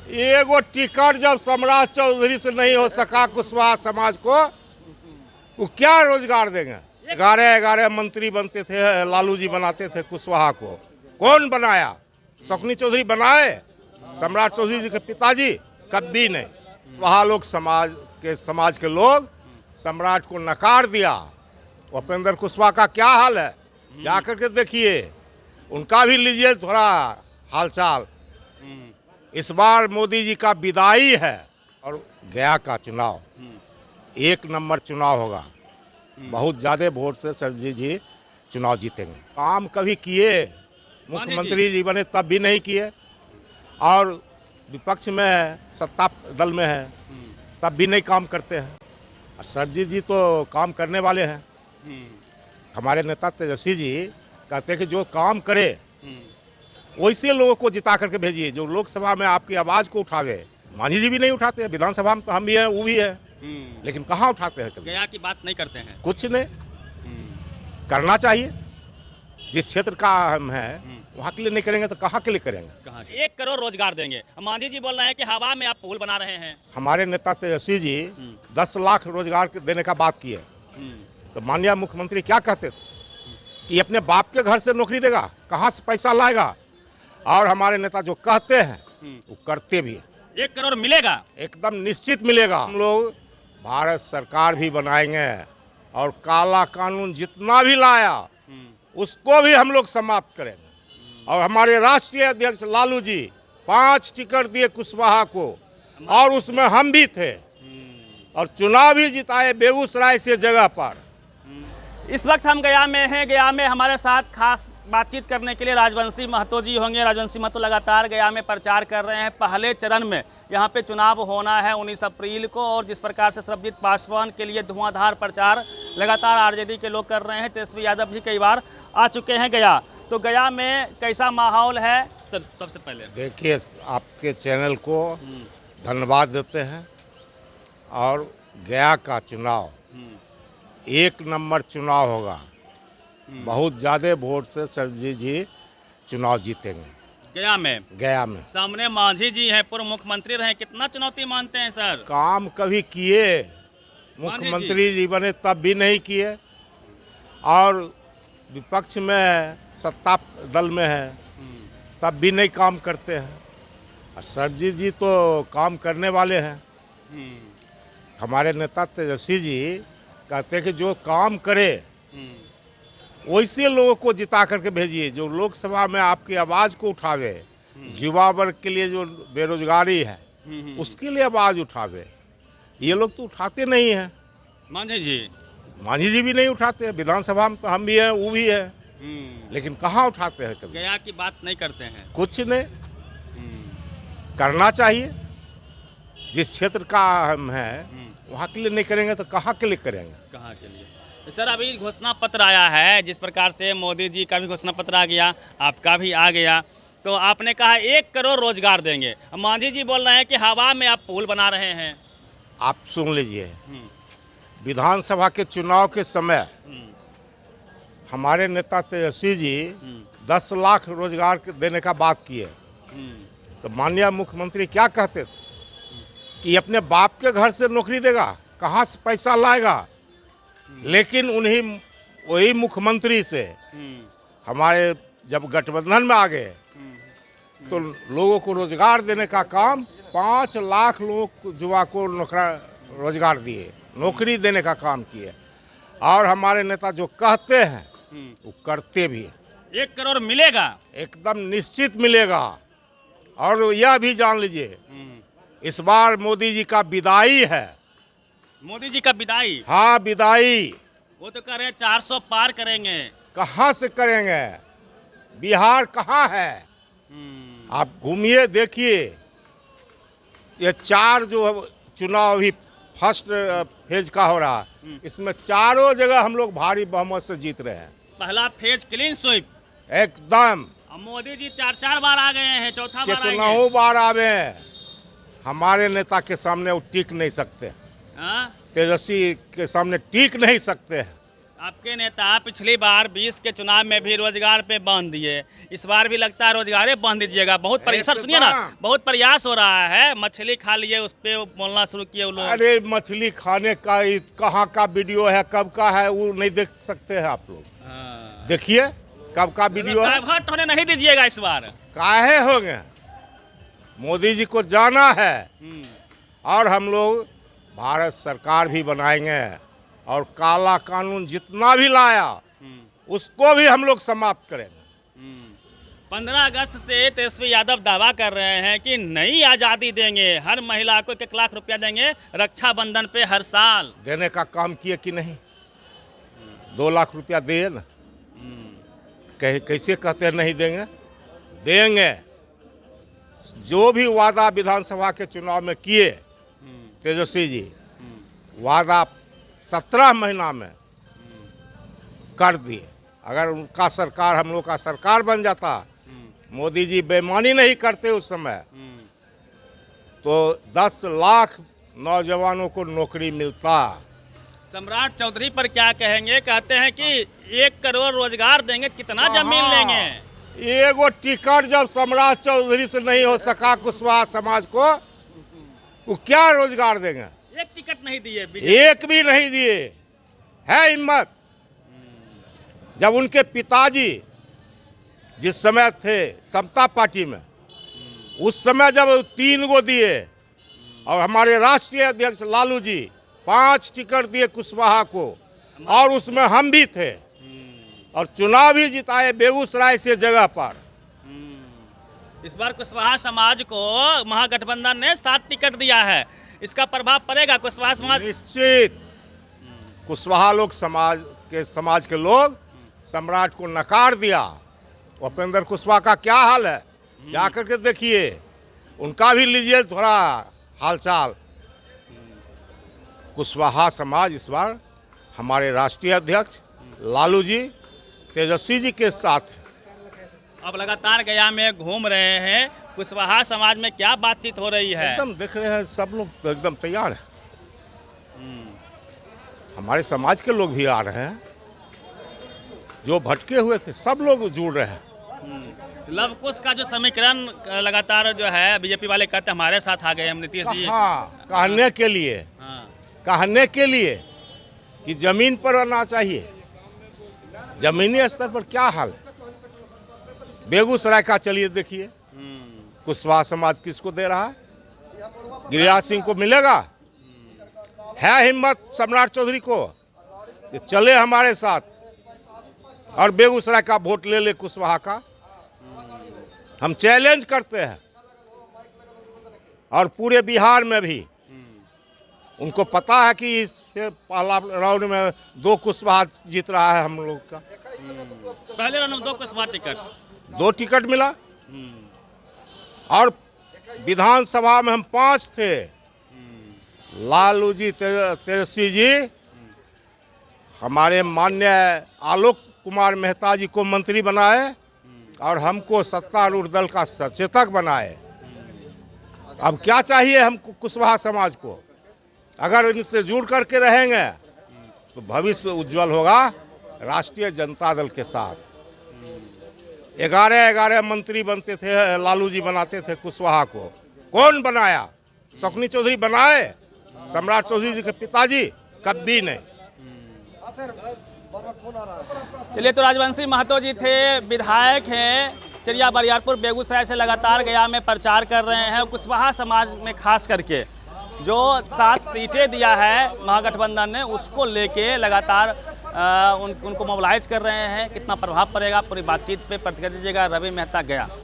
एगो टिकट जब सम्राट चौधरी से नहीं हो सका कुशवाहा समाज को, वो क्या रोजगार देंगे। 11 मंत्री बनते थे, लालू जी बनाते थे कुशवाहा को, कौन बनाया? शकुनी चौधरी बनाए? सम्राट चौधरी जी के पिताजी? कभी नहीं। वहाँ लोग समाज के लोग सम्राट को नकार दिया। उपेंद्र कुशवाहा का क्या हाल है, जाकर के देखिए, उनका भी लीजिए थोड़ा हालचाल। इस बार मोदी जी का विदाई है और गया का चुनाव 1 नंबर चुनाव होगा। बहुत ज़्यादा वोट से सरजी जी चुनाव जीतेंगे। काम कभी किए? मुख्यमंत्री जी बने तब भी नहीं किए, और विपक्ष में है, सत्ता दल में है, तब भी नहीं काम करते हैं। और सरजी जी तो काम करने वाले हैं। हमारे नेता तेजस्वी जी कहते हैं कि जो काम करे वैसे लोगों को जिता करके भेजिए, जो लोकसभा में आपकी आवाज़ को उठावे। मांझी जी भी नहीं उठाते हैं, विधानसभा में तो हम भी हैं, वो भी है, लेकिन कहाँ उठाते हैं? कभी गया की बात नहीं करते हैं। कुछ नहीं करना चाहिए। जिस क्षेत्र का हम हैं वहाँ के लिए नहीं करेंगे तो कहाँ के लिए करेंगे? कहाँ 1 करोड़ रोजगार देंगे। मांझी जी बोल रहे हैं कि हवा में आप पुल बना रहे हैं। हमारे नेता तेजस्वी जी 10 लाख रोजगार देने का बात किए, तो माननीय मुख्यमंत्री क्या कहते थे कि अपने बाप के घर से नौकरी देगा, कहाँ से पैसा लाएगा? और हमारे नेता जो कहते हैं वो करते भी हैं। 1 करोड़ मिलेगा, एकदम निश्चित मिलेगा। हम लोग भारत सरकार भी बनाएंगे, और काला कानून जितना भी लाया उसको भी हम लोग समाप्त करेंगे। और हमारे राष्ट्रीय अध्यक्ष लालू जी 5 टिकट दिए कुशवाहा को, और उसमें हम भी थे, और चुनाव भी जिताए बेगूसराय से जगह पर। इस वक्त हम गया में हैं। गया में हमारे साथ खास बातचीत करने के लिए राजवंशी महतो जी होंगे। राजवंशी महतो लगातार गया में प्रचार कर रहे हैं। पहले चरण में यहाँ पे चुनाव होना है 19 अप्रैल को, और जिस प्रकार से सर्वजीत पासवान के लिए धुआंधार प्रचार लगातार आरजेडी के लोग कर रहे हैं। तेजस्वी यादव जी कई बार आ चुके हैं गया, तो गया में कैसा माहौल है सर? सबसे पहले देखिए, आपके चैनल को धन्यवाद देते हैं। और गया का चुनाव 1 नंबर चुनाव होगा। बहुत ज़्यादा वोट से सरजी जी चुनाव जीतेंगे। गया में सामने मांझी जी हैं, पूर्व मुख्यमंत्री रहे। कितना चुनौती मानते हैं सर? काम कभी किए? मुख्यमंत्री जी बने तब भी नहीं किए, और विपक्ष में है, सत्ता दल में है, तब भी नहीं काम करते हैं। और सरजी जी तो काम करने वाले हैं। हमारे नेता तेजस्वी जी कहते हैं कि जो काम करे वैसे लोगों को जिता करके भेजिए, जो लोकसभा में आपकी आवाज़ को उठावे। युवा वर्ग के लिए जो बेरोजगारी है उसके लिए आवाज़ उठावे। ये लोग तो उठाते नहीं हैं। मांझी जी भी नहीं उठाते हैं। विधानसभा में तो हम भी हैं, वो भी है, लेकिन कहाँ उठाते हैं? कभी गया की बात नहीं करते हैं। कुछ नहीं करना चाहिए। जिस क्षेत्र का हम हैं वहाँ के लिए नहीं करेंगे तो कहाँ के लिए करेंगे? कहाँ के लिए? सर, अभी घोषणा पत्र आया है, जिस प्रकार से मोदी जी का भी घोषणा पत्र आ गया, आपका भी आ गया, तो आपने कहा 1 करोड़ रोजगार देंगे। मांझी जी बोल रहे हैं कि हवा में आप पुल बना रहे हैं। आप सुन लीजिए, विधानसभा के चुनाव के समय हमारे नेता तेजस्वी जी 10 लाख रोजगार देने का बात किए, तो माननीय मुख्यमंत्री क्या कहते थे कि अपने बाप के घर से नौकरी देगा, कहाँ से पैसा लाएगा? लेकिन वही मुख्यमंत्री से हमारे जब गठबंधन में आ गए तो लोगों को रोजगार देने का काम 5 लाख लोग युवा को रोजगार दिए, नौकरी देने का काम किए। और हमारे नेता जो कहते हैं वो करते भी हैं। 1 करोड़ मिलेगा, एकदम निश्चित मिलेगा। और यह भी जान लीजिए, इस बार मोदी जी का विदाई है। मोदी जी का विदाई? हाँ, विदाई। वो तो कह रहे हैं 400 पार करेंगे। कहाँ से करेंगे? बिहार कहाँ है? आप घूमिए, देखिए, ये 4 जो चुनाव अभी फर्स्ट फेज का हो रहा है, इसमें चारों जगह हम लोग भारी बहुमत से जीत रहे हैं। पहला फेज क्लीन स्वीप एकदम। मोदी जी 4 बार आ गए हैं, चौथा बार आएंगे। कितनों बार आवे, हमारे नेता के सामने वो टिक नहीं सकते। तेजस्वी के सामने टिक नहीं सकते हैं। आपके नेता पिछली बार 20 के चुनाव में भी रोजगार पे बांध दिए, इस बार भी लगता है रोजगार बांध दीजिएगा। बहुत प्रयास, सुनिए ना, बहुत प्रयास हो रहा है। मछली खा लिए, उस पे बोलना शुरू किए वो लोग। अरे मछली खाने का कहाँ का वीडियो है, कब का है, वो नहीं देख सकते हैं आप लोग। देखिए कब का वीडियो है। डाइवर्ट होने नहीं दीजिएगा इस बार। काहे हो गए, मोदी जी को जाना है और हम लोग भारत सरकार भी बनाएंगे और काला कानून जितना भी लाया उसको भी हम लोग समाप्त करेंगे। 15 अगस्त से तेजस्वी यादव दावा कर रहे हैं कि नई आज़ादी देंगे, हर महिला को 1 लाख रुपया देंगे रक्षाबंधन पे हर साल। देने का काम किए कि नहीं? 2 लाख रुपया दिए ना, कैसे कहते हैं नहीं देंगे? देंगे। जो भी वादा विधानसभा के चुनाव में किए तेजस्वी जी, वादा 17 महीना में कर दिए। अगर उनका सरकार, हम लोग का सरकार बन जाता, मोदी जी बेईमानी नहीं करते उस समय, तो 10 लाख नौजवानों को नौकरी मिलता। सम्राट चौधरी पर क्या कहेंगे? कहते हैं कि 1 करोड़ रोजगार देंगे, कितना जमीन लेंगे? एगो टिकट जब सम्राट चौधरी से नहीं हो सका कुशवाहा समाज को, वो क्या रोजगार देंगे? 1 टिकट नहीं दिए, एक भी नहीं दिए। है हिम्मत। जब उनके पिताजी जिस समय थे समता पार्टी में, उस समय जब 3 गो दिए और हमारे राष्ट्रीय अध्यक्ष लालू जी 5 टिकट दिए कुशवाहा को, और उसमें हम भी थे और चुनाव भी जिताए बेगूसराय से जगह पर। इस बार कुशवाहा समाज को महागठबंधन ने 7 टिकट दिया है, इसका प्रभाव पड़ेगा कुशवाहा समाज? निश्चित। कुशवाहा लोग समाज के लोग सम्राट को नकार दिया। उपेंद्र कुशवाहा का क्या हाल है, जाकर के देखिए, उनका भी लीजिए थोड़ा हालचाल। कुशवाहा समाज इस बार हमारे राष्ट्रीय अध्यक्ष लालू जी, तेजस्वी जी के साथ है। अब लगातार गया में घूम रहे हैं, कुशवाहा समाज में क्या बातचीत हो रही है? एकदम देख रहे हैं, सब लोग एकदम तैयार है। हमारे समाज के लोग भी आ रहे हैं, जो भटके हुए थे सब लोग जुड़ रहे हैं। लव कुश का जो समीकरण लगातार जो है बीजेपी वाले कहते हमारे साथ आ गए हम नीतीश जी। कहने के लिए कि जमीन पर आना चाहिए। जमीनी स्तर पर क्या हाल है? बेगूसराय का चलिए देखिए, कुशवाहा समाज किसको दे रहा है? गिरिराज सिंह को मिलेगा? है हिम्मत सम्राट चौधरी को कि चले हमारे साथ और बेगूसराय का वोट ले ले कुशवाहा का? हम चैलेंज करते हैं। और पूरे बिहार में भी उनको पता है कि इससे पहला राउंड में 2 कुशवाहा जीत रहा है हम लोग का। पहले राउंड में 2 कुशवाहा टिकट, 2 टिकट मिला। और विधानसभा में हम 5 थे। लालू जी, तेजस्वी जी हमारे माननीय आलोक कुमार मेहता जी को मंत्री बनाए और हमको सत्तारूढ़ दल का सचेतक बनाए। अब क्या चाहिए हमको कुशवाहा समाज को? अगर इनसे जुड़ करके रहेंगे तो भविष्य उज्जवल होगा राष्ट्रीय जनता दल के साथ। 11 मंत्री बनते थे, लालू जी बनाते थे कुशवाहा को। कौन बनाया? शकुनी चौधरी बनाए? सम्राट चौधरी जी के पिताजी? कभी नहीं। चलिए, तो राजवंशी महतो जी थे, विधायक हैं, चरिया बरियारपुर बेगूसराय से लगातार गया में प्रचार कर रहे हैं। कुशवाहा समाज में खास करके जो 7 सीटें दिया है महागठबंधन ने, उसको लेके लगातार उनको मोबिलाइज कर रहे हैं। कितना प्रभाव पड़ेगा, पूरी बातचीत पे प्रतिक्रिया दीजिएगा। रवि मेहता, गया।